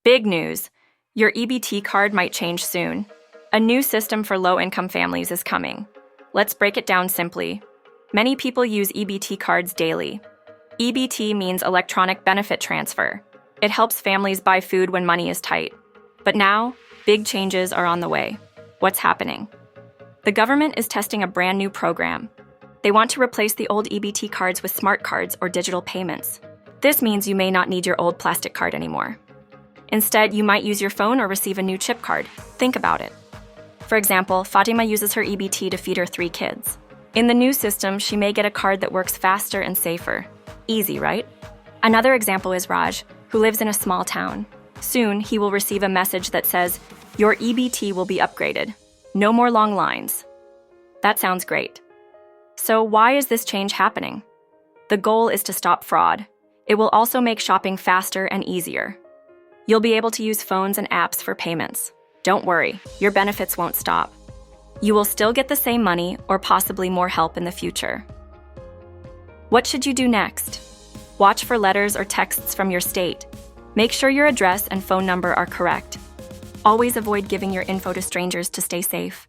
Big news! Your EBT card might change soon. A new system for low-income families is coming. Let's break it down simply. Many people use EBT cards daily. EBT means electronic benefit transfer. It helps families buy food when money is tight. But now, big changes are on the way. What's happening? The government is testing a brand new program. They want to replace the old EBT cards with smart cards or digital payments. This means you may not need your old plastic card anymore. Instead, you might use your phone or receive a new chip card. Think about it. For example, Fatima uses her EBT to feed her 3 kids. In the new system, she may get a card that works faster and safer. Easy, right? Another example is Raj, who lives in a small town. Soon, he will receive a message that says, "Your EBT will be upgraded. No more long lines." That sounds great. So why is this change happening? The goal is to stop fraud. It will also make shopping faster and easier. You'll be able to use phones and apps for payments. Don't worry, your benefits won't stop. You will still get the same money or possibly more help in the future. What should you do next? Watch for letters or texts from your state. Make sure your address and phone number are correct. Always avoid giving your info to strangers to stay safe.